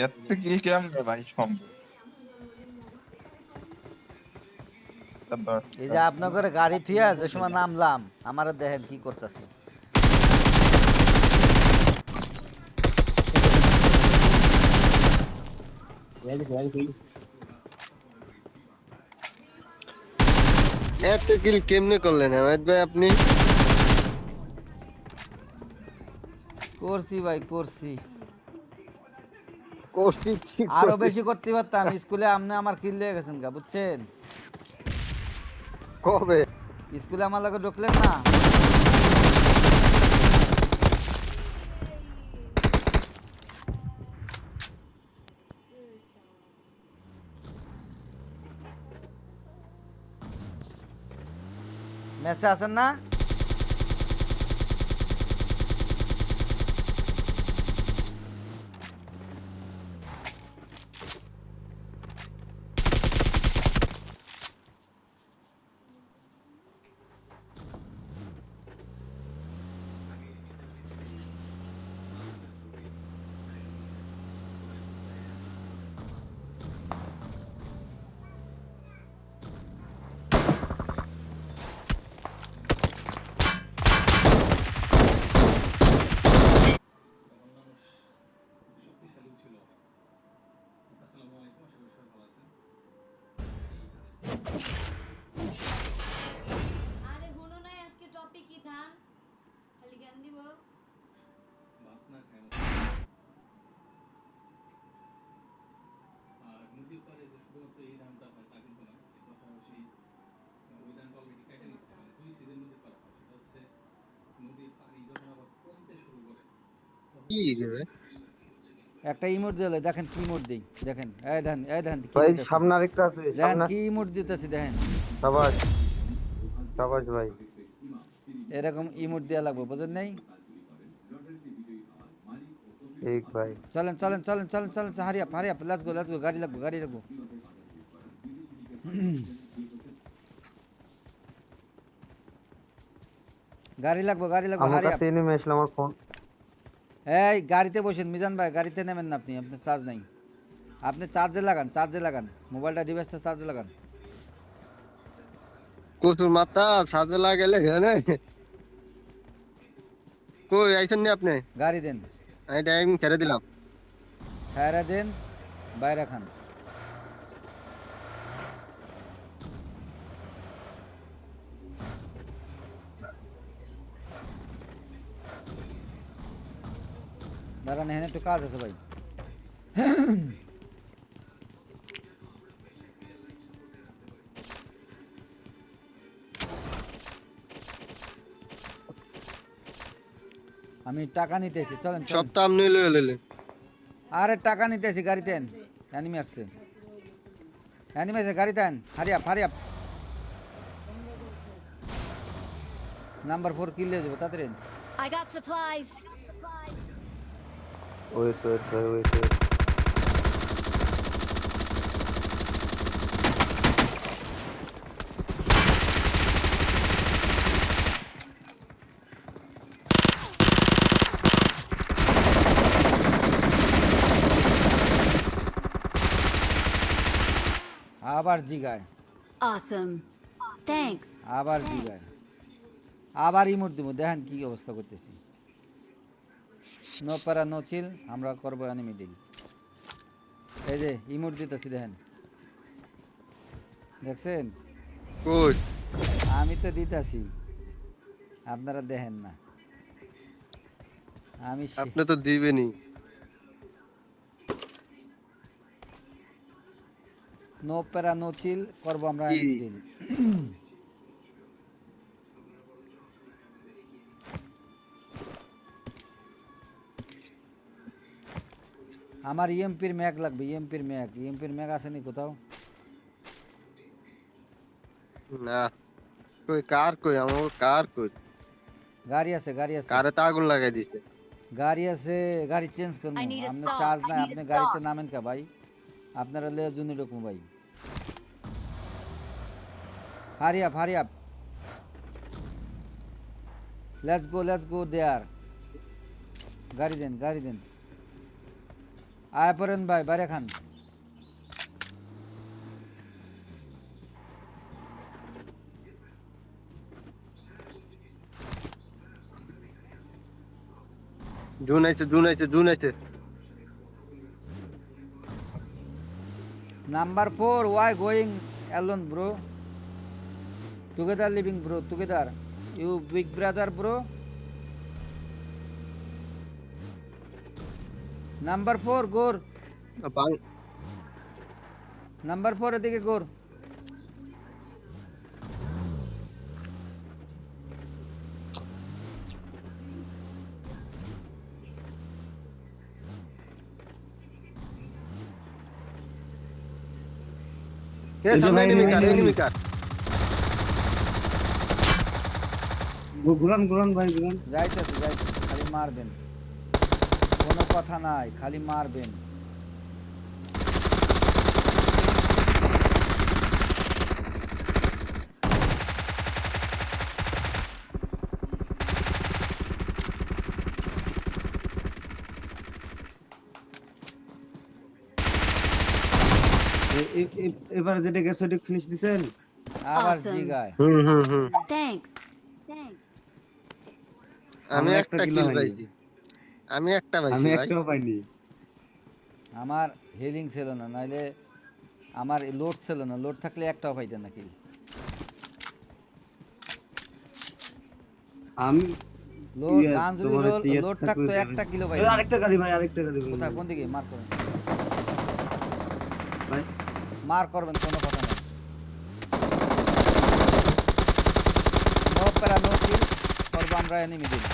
এত কিল কেমনে ভাই সম্ভব? এই যে আপনার ঘরে গাড়ি থুয়া যে সময় নামলাম আমারে দেখেন কি করতেছি। এত কিল কেমনে করলেন হামিদ ভাই আপনি? করছি ভাই করছি, করছি ঠিক আরো করছি। বেশি করতে পারতাম। স্কুলে আপনি আমার কিল লেগে গেছেন গা, বুঝছেন? কবে? স্কুলে আমার লগে ঢুকলেন না, মেসে আছেন না? আরে হুনো নাই আজকে টপিক কি ধান খালি জ্ঞান দিব। কি রে একটা ইমোট দিলে দেখেন কি ইমোট দেই, দেখেন এই দেখেন এই দেখেন কি ভাই, দিতেছি, সামনে আরেকটা আছে দেখেন সামনে। কি ইমোট দিতেছি, দেখেন সাবাস সাবাস ভাই। এরকম ইমোট দেওয়া লাগবে, বুঝেন নাই? ঠিক ভাই। চলেন চলেন চলেন চলেন চলেন, হারিয়া হারিয়া, লেটস গো, গাড়ি লাগবো গাড়ি লাগবো। গাড়ি লাগবো গাড়ি লাগবো, আমার হারিয়া। কাছে এনিমি আসলে আমার ফোন। এই গাড়িতে বসেন মিজান ভাই, গাড়িতে নেবেন না আপনি, আপনার চার্জ নাই। আপনি চার্জে লাগান, চার্জে লাগান, মোবাইলটা ডিভাইসটা চার্জে লাগান। কচুর মাথা সাজে লাগাইলে এখানে। কই আইছেন নি আপনি? গাড়ি দেন, আমি টাইম ছেড়ে দিলাম। ছায়রা দেন, বাইরে খান। দাঁড়ান, এখানে একটু কাজ আছে ভাই। আমি টাকা নিতেছি, চলেন চলেন। সপ্তাহ আপনি লয়ে লইলেন। আরে টাকা নিতেছি, গাড়িতে আন। অ্যানিমি আসছে, অ্যানিমি আছে, গাড়িতে আন, হারিয়া হারিয়া। নাম্বার 4 কিল নিয়ে যাবো, তাড়াতাড়ি আন। I got supplies. Wait wait ভাই ওয়েট ওয়েট। আবার জিগায়, Awesome. Thanks. আবার জিগায়, আবার ইমোট দিব, দেখেন কি অবস্থা করতেছি। নো প্যারা নো চিল, আমরা করবো অ্যানিমি ডিল। এই যে ইমোট দিতেছি, দেখেন, দেখছেন? কই? আমি তো দিতেছি, আপনারা দেখেন না। আমি আপনি তো দিবেনই। নো প্যারা নো চিল করবো আমরা কি? অ্যানিমি ডিল। আমার ইএমপির ম্যাগ লাগবে, ইএমপির ম্যাগ, ইএমপির ম্যাগ আসেনি কোথাও? না। কই কার কই আমার কার কই? গাড়ি আছে, গাড়ি আছে, কারে তো আগুন লাগাই দিছে। গাড়ি আছে, গাড়ি চেঞ্জ করবো। I need a আপনার stop. চার্জ নাই, আপনি গাড়িতে নামেন কা ভাই? আপনারা লে জুনি রকম ভাই। Hurry up hurry up. লেটস গো দেয়ার। গাড়ি দেন আয় পড়েন ভাই, বাইরে খান। জুন আইছে। Number 4, why going alone bro? Together living bro, together. You big brother bro. Number 4 গোর, বাং নাম্বার 4 এদিকে গোর। সামনে এনিমি কার। ঘুরান ভাই ঘুরান। যাইতেছে খালি মারবেন, কোনো কথা নাই, খালি মারবেন। এবারে যেটা গেছে ওটা ফিনিশ দিছেন? আবার Awesome. জিগায়। Thanks. আমি আমার একটা কিলো কিল হয়নি। পাইছি। আমি একটা পাইছি আমি ভাই। একটাও পাইনি। আমার হিলিং ছিল না, নাইলে আমার লোড ছিল না, লোড থাকলে একটাও পাইতেন না কিল। আমি লোড ইয়ে, গান যদি তোমার ইয়ে লোড থাকলে থাকতো যাবে। একটা কিলো এই পাইতেন। আরেকটা গাড়ি ভাই কোথায়, কোন দিকে মার করবেন? ভাই মার করবেন, কোনো কথা নেই। নো প্যারা নো কিল করবো আমরা এনিমি দিন।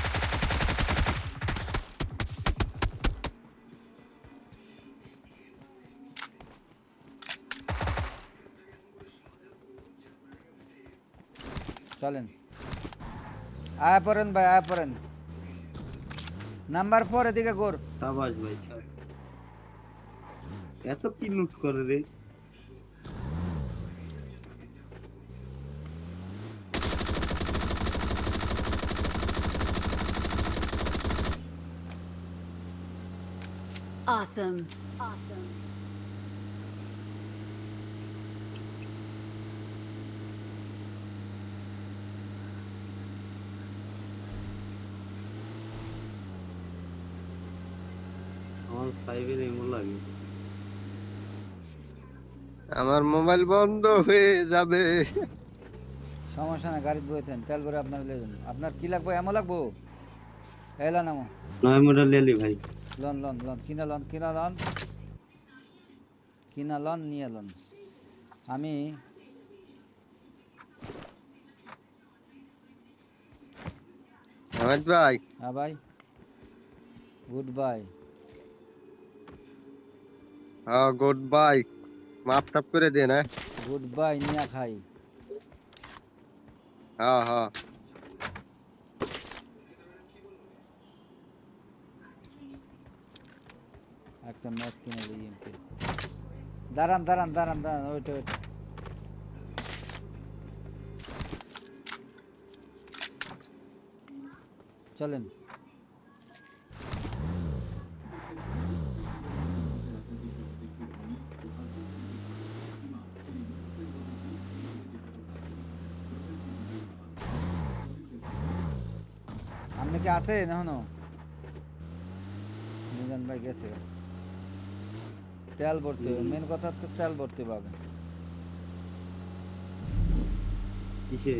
চলেন, আয় পড়েন ভাই, আয় পড়েন। নাম্বার 4 এদিকে গোর। সাবাস ভাই স্যার। এত কি লুট করে রে? Awesome. আমার 5 এর এমন লাগে। আমার মোবাইল বন্ধ হয়ে যাবে। সমস্যা না, গাড়ি বইতেন, তেল ভরে আপনার লে যান। আপনার কি লাগবে? এমন লাগবো? এলা নামো, 9 মডেল লেলি ভাই। লন কিনা লন নিয়ে লন। আমি আহমেদ ভাই, ভাই গুড বাই। হ্যাঁ গুড বাই। মাফ টাপ করে দেন। হ্যাঁ গুড বাই নিয়া খাই। হ্যাঁ। একটা ম্যাচ কিনে দিই। দাঁড়ান, ওইটা চলেন। আপনি কি আছে এখনো? মিজান ভাই গেছে, তেল ভরতে হবে, মেন কথা তো তেল ভরতে পাবে। কিসে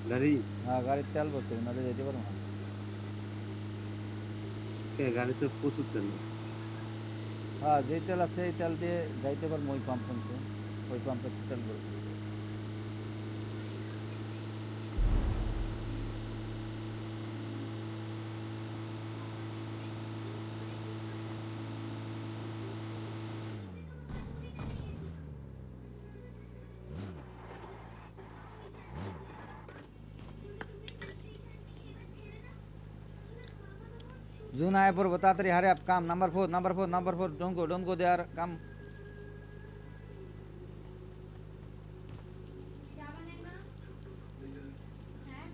গাড়ি? হ্যাঁ, গাড়ির তেল ভরতে হবে, নাহলে যেতে পারবো না। গাড়িতে প্রচুর তেল। হ্যাঁ, যেই তেল আছে এই তেল দিয়ে যাইতে পারবো। ওই পাম্প আছে, ওই পাম্পে তেল ভরতে হবে। জুন আয় পড়বো তাড়াতাড়ি, hurry up come. Number 4 don't go there, come. যাবেন না? হ্যাঁ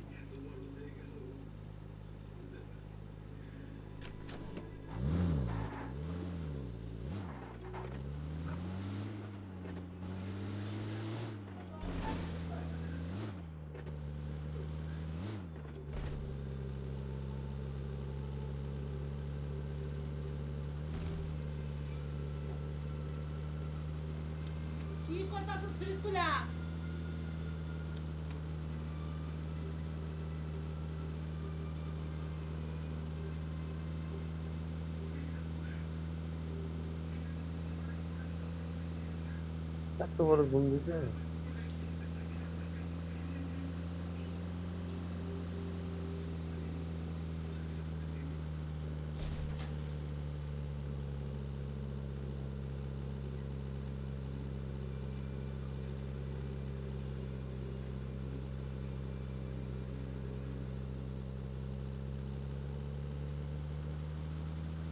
এত বড় ঘুম দিছে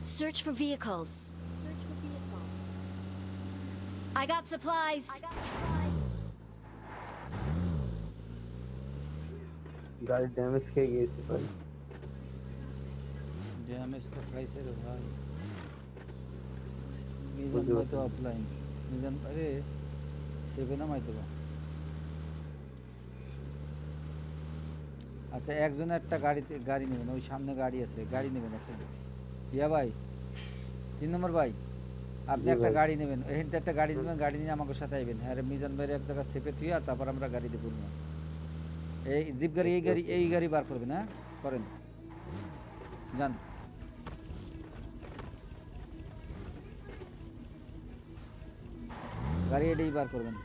Search for vehicles. I got supplies. গাড়ি ড্যামেজ খেয়ে গিয়েছে ভাই ড্যামেজ তো খাইছে রে ভাই মিজান বুঝতে ভাই তো পারছি। অফলাইন মিজান আরে সেভে নামাইতো বা আচ্ছা একজন একটা গাড়ি নেবেন ওই সামনে গাড়ি আছে গাড়ি নেবেন একটা ইয়া ভাই 3 নম্বর ভাই আপনি জি একটা ভাই। গাড়ি নেবেন এখান থেকে একটা গাড়ি নেবেন গাড়ি নিয়ে আমাকে সাথে আইবেন হ্যাঁ রে, মিজান ভাইয়ের এক জায়গা চেপে থুইয়া তারপর আমরা গাড়িতে ঘুরবো এই জিপ গাড়ি এই গাড়ি বার করবেন হ্যাঁ করেন যান গাড়ি এটাই বার করবেন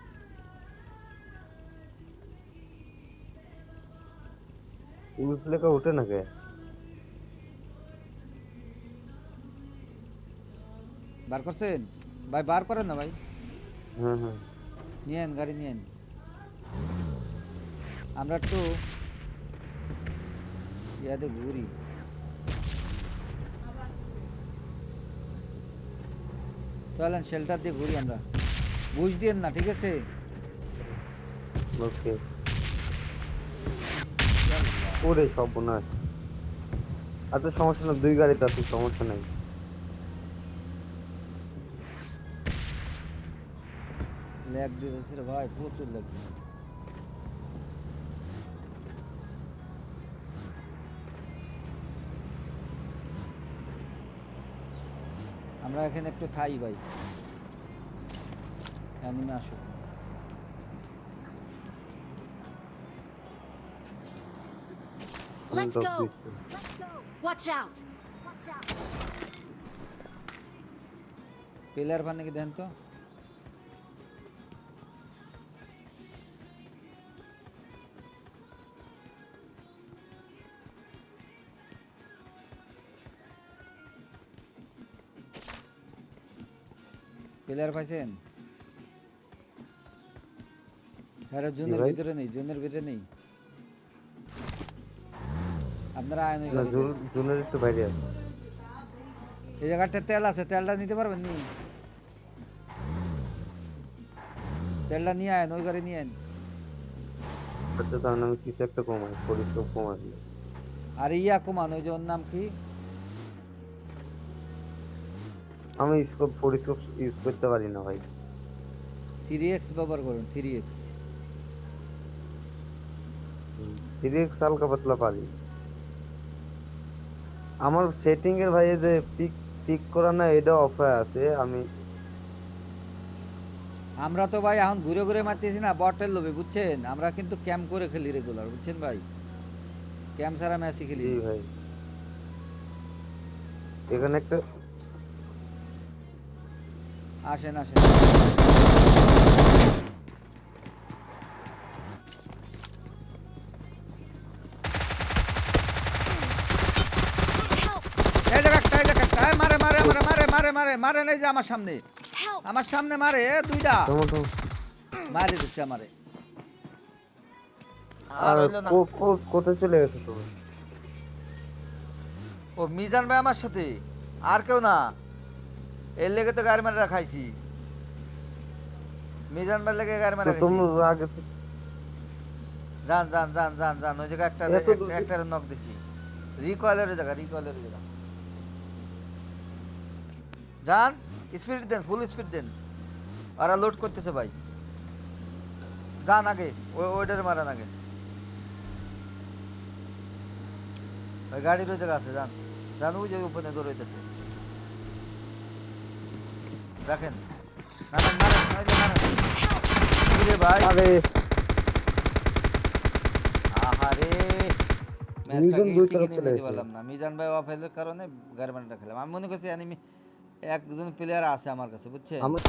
পুলিশ লেখা ওঠে না কে বার করছেন ভাই বার করেন না ভাই হ্যাঁ হ্যাঁ নিয়েন গাড়ি নিয়েন আমরা একটু ইয়াতে ঘুরি চলেন শেল্টার দিয়ে ঘুরি আমরা বুঝ দিয়েন না ঠিক আছে ওকে ওরে সর্বনাশ আচ্ছা সমস্যা না 2 গাড়িতে আছে সমস্যা নাই ল্যাগ দিয়েছে রে ভাই প্রচুর ল্যাগ আমরা এখানে একটু থাই ভাই অ্যানিমে আসুক Let's go. Watch out. Pillar বানিয়ে কি দেন তো পিলার পাইছেন আরে জোনের ভাই? ভিতরে নেই জোনের ভিতরে নেই আপনারা আইন না জুনের একটু বাইরে আছে এই জায়গাটা তেল আছে তেলটা নিতে পারবেন নি তেলটা নিয়ে আয়েন ওই গাড়ি নিয়ে আয়েন আচ্ছা তাহলে আমি কিছু একটা কমাই পরিশ্রম কমাই আর ইয়া কমান ওই যে ওর নাম কি আমি স্কোপ পরিস্কোপ ইউজ করতে পারি না ভাই 3x ব্যবহার করুন 3x 3x হালকা পাতলা পারি আমার সেটিং এর ভাই এই যে পিক করা না এটা অফ হয়ে আছে আমি আমরা তো ভাই এখন ঘুরে ঘুরে মারতেছি না বটের লোভে বুঝছেন আমরা কিন্তু ক্যাম্প করে খেলি রেগুলার বুঝছেন ভাই ক্যাম্প ছাড়া ম্যাচই খেলি জি ভাই এখানে একটা আসেন আসেন Help. এই জায়গাটা মারে মারে মারে মারে মারে মারে মারে নেই যে আমার সামনে Help. আমার সামনে মারে দুইটা টমেটো মারে দিচ্ছে আমারে আর হইলো না কোথায় চলে গেছে তুমি ও মিজান ভাই আমার সাথে আর কেউ না এর লেগে তো গাড়ি মারা খাইছি মিজান ভাই লেগে গাড়ি মারা খাইছি তোমরা আগে তো যান যান যান যান যান ওই জায়গায় এত দূর- একটা নক দিছি রিকয়েলের জায়গা যান স্পিড দেন ফুল স্পিড দেন ওরা লোড করতেছে ভাই যান আগে ওইটারে মারান আগে ওই গাড়ির ওই জায়গা আছে যান যান ওই যে উপরে দৌড়াইতেছে রাখেন মারেন মারেন ওই যে মারেন কি রে ভাই আরে আহারে দুইজন দুই তরফ চলে নিতে এসেছে। পারলাম না মিজান ভাই অফ কারণে গার্মেন্টটা খেলাম আমি মনে করছি একজন প্লেয়ার আছে আমার কাছে বুঝছেন আমরা